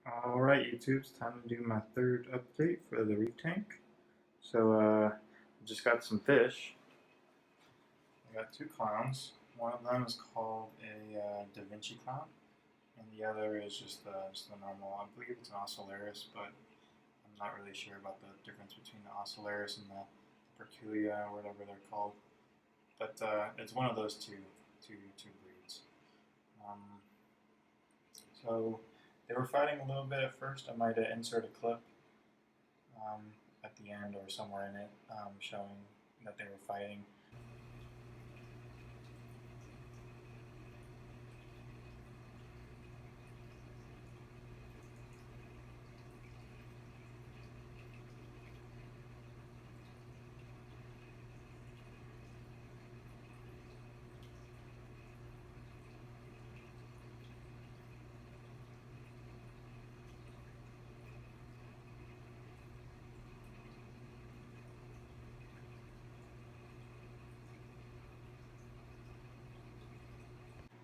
Alright, YouTube, it's time to do my third update for the reef tank. So, just got some fish. I got two clowns. One of them is called a DaVinci clown, and the other is just the normal. I believe it's an ocellaris, but I'm not really sure about the difference between the ocellaris and the perculia or whatever they're called. But it's one of those two breeds. Um, so they were fighting a little bit at first. I might insert a clip um, at the end or somewhere in it showing that they were fighting.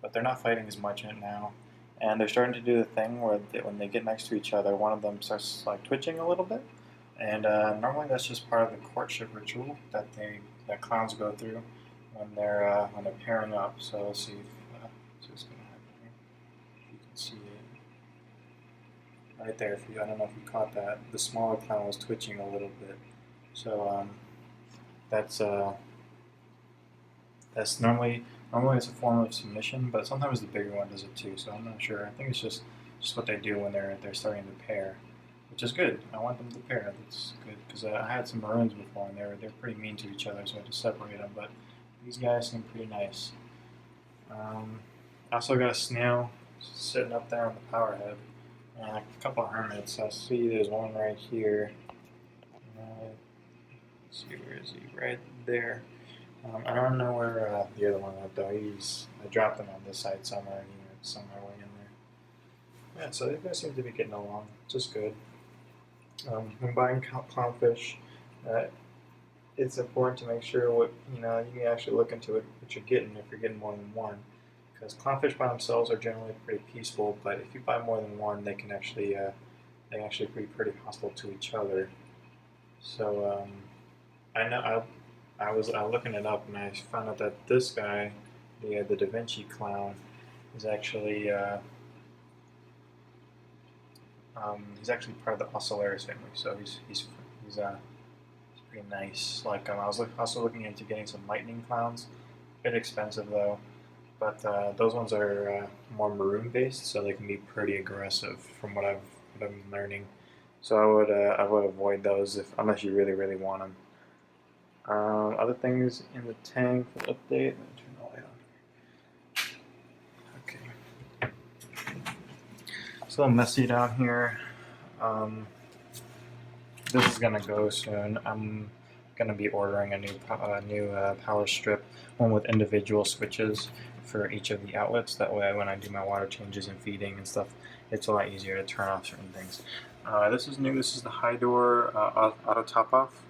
But they're not fighting as much in it now. And they're starting to do the thing where when they get next to each other, one of them starts like twitching a little bit. And normally that's just part of the courtship ritual that clowns go through when they're pairing up. So let's see if what's going to happen here. If you can see it right there. I don't know if you caught that. The smaller clown was twitching a little bit. So that's normally it's a form of submission, but sometimes the bigger one does it too. So I'm not sure. I think it's just what they do when they're starting to pair, which is good. I want them to pair. That's good because I had some maroons before and they're pretty mean to each other, so I had to separate them. But these guys seem pretty nice. I also got a snail sitting up there on the power head and a couple of hermits. I see there's one right here. Let's see, where is he? Right there. I don't know where the other one went though. I dropped him on this side somewhere, and he went somewhere way in there. Yeah, so these guys seem to be getting along just good. When buying clownfish, it's important to make sure you can actually look into it, what you're getting if you're getting more than one. Because clownfish by themselves are generally pretty peaceful, but if you buy more than one, they can actually be pretty hostile to each other. So I know I was looking it up and I found out that this guy, the DaVinci clown, is actually he's actually part of the ocellaris family. So he's pretty nice. Like I was also looking into getting some lightning clowns. A bit expensive though, but those ones are more maroon based, so they can be pretty aggressive from what I've been learning. So I would avoid those unless you really want them. Other things in the tank for update. Let me turn the light on. Okay. It's a little messy down here. This is gonna go soon. I'm gonna be ordering a new power strip, one with individual switches for each of the outlets. That way, when I do my water changes and feeding and stuff, it's a lot easier to turn off certain things. This is new. This is the Hydor auto top off.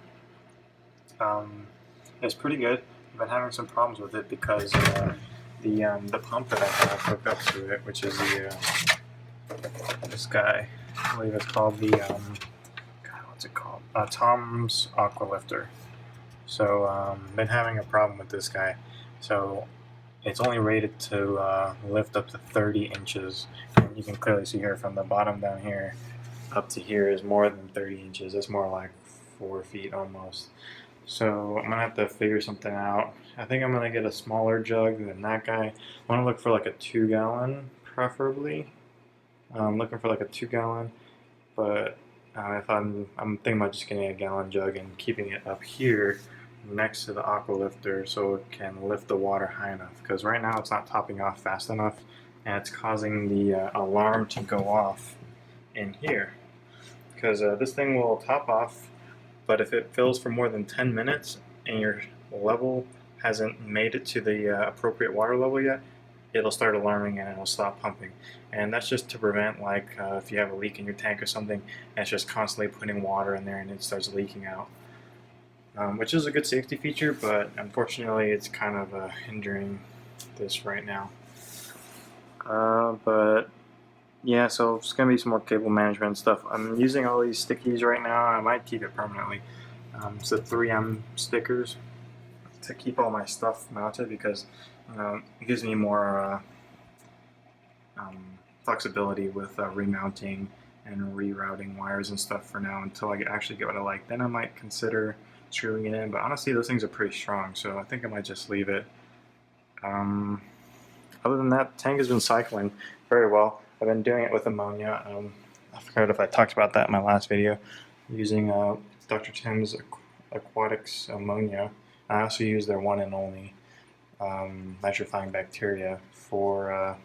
It's pretty good. I've been having some problems with it because the pump that I have hooked up to it, which is this guy, I believe it's called what's it called? Tom's Aqua Lifter. So been having a problem with this guy. So it's only rated to lift up to 30 inches, and you can clearly see here from the bottom down here up to here is more than 30 inches. It's more like 4 feet almost. So I'm gonna have to figure something out. I think I'm gonna get a smaller jug than that guy. I want to look for like a 2-gallon, preferably. I'm looking for like a 2-gallon, but if I'm thinking about just getting a gallon jug and keeping it up here next to the aqua lifter so it can lift the water high enough. Because right now it's not topping off fast enough, and it's causing the alarm to go off in here. Because this thing will top off, but if it fills for more than 10 minutes and your level hasn't made it to the appropriate water level yet, it'll start alarming and it'll stop pumping. And that's just to prevent, like, if you have a leak in your tank or something, and it's just constantly putting water in there and it starts leaking out. Which is a good safety feature, but unfortunately it's kind of hindering this right now. But yeah, so it's gonna be some more cable management and stuff. I'm using all these stickies right now. I might keep it permanently. It's the 3M stickers to keep all my stuff mounted because it gives me more flexibility with remounting and rerouting wires and stuff for now until I actually get what I like. Then I might consider screwing it in, but honestly those things are pretty strong, so I think I might just leave it. Other than that, the tank has been cycling very well. I've been doing it with ammonia. I forgot if I talked about that in my last video, using Dr. Tim's Aquatics ammonia. I also use their one and only nitrifying bacteria for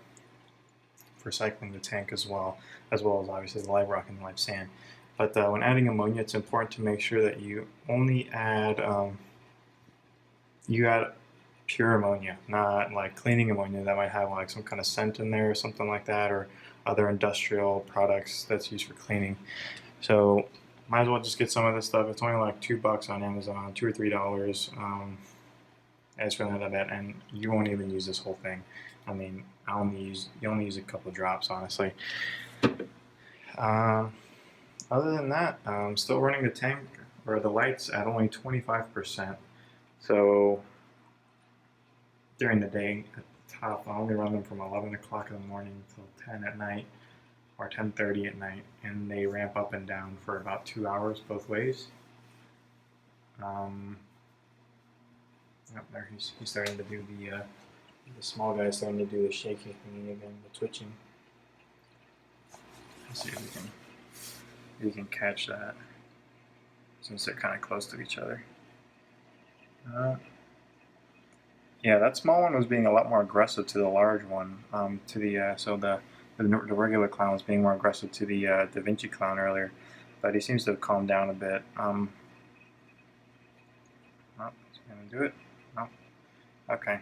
cycling the tank as well as obviously the live rock and the live sand. But when adding ammonia, it's important to make sure that you only add pure ammonia, not like cleaning ammonia that might have like some kind of scent in there or something like that, or other industrial products that's used for cleaning. So might as well just get some of this stuff. It's only like $2 on Amazon, $2 or $3. It's really not that bad, and you won't even use this whole thing. I mean, you only use a couple of drops, honestly. Other than that, I'm still running the tank or the lights at only 25%. So during the day at the top, I only run them from 11 o'clock in the morning until 10 at night or 10:30 at night, and they ramp up and down for about 2 hours both ways. There he's starting to do the small guy is starting to do the shaking thing again, the twitching. Let's see if we can catch that since they're kind of close to each other. Yeah, that small one was being a lot more aggressive to the large one. The regular clown was being more aggressive to the DaVinci clown earlier, but he seems to have calmed down a bit. Oh, he's gonna do it. No, okay,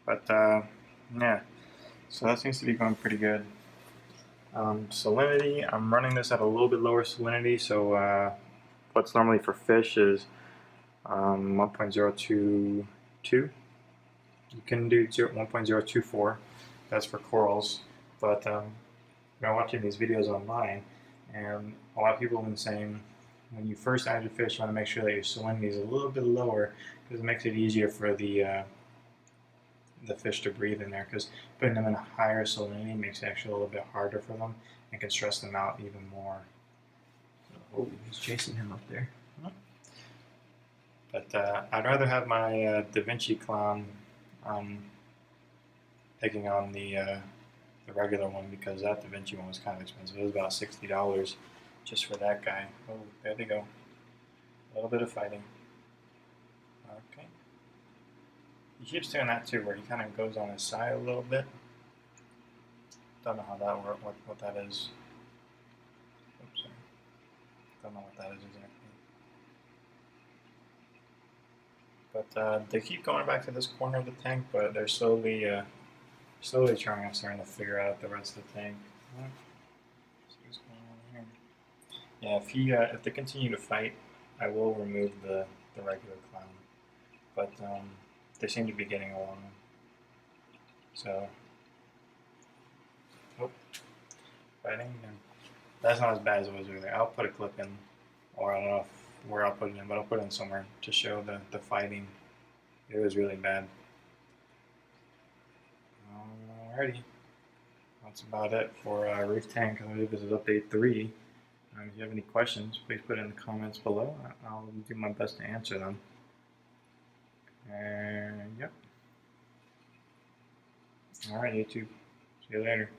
but yeah. So that seems to be going pretty good. Salinity, I'm running this at a little bit lower salinity. So what's normally for fish is 1.022. You can do 1.024. That's for corals. But I've been watching these videos online, and a lot of people have been saying when you first add your fish, you want to make sure that your salinity is a little bit lower because it makes it easier for the fish to breathe in there. Because putting them in a higher salinity makes it actually a little bit harder for them and can stress them out even more. Oh, he's chasing him up there. But I'd rather have my DaVinci clown taking on the regular one because that DaVinci one was kind of expensive. It was about $60 just for that guy. Oh, there they go. A little bit of fighting. Okay. He keeps doing that too, where he kind of goes on his side a little bit. Don't know how that works. What that is. Oops. Don't know what that is exactly. But they keep going back to this corner of the tank, but they're slowly starting to figure out the rest of the tank. See what's going on here. Yeah, if they continue to fight, I will remove the regular clown. But they seem to be getting along. So, fighting. And that's not as bad as it was earlier. I'll put a clip in, or I don't know where I'll put it in, but I'll put it in somewhere to show the fighting. It was really bad. Alrighty. That's about it for Reef Tank. I believe this is update 3. If you have any questions, please put it in the comments below. I'll do my best to answer them. And yep. Alright, YouTube. See you later.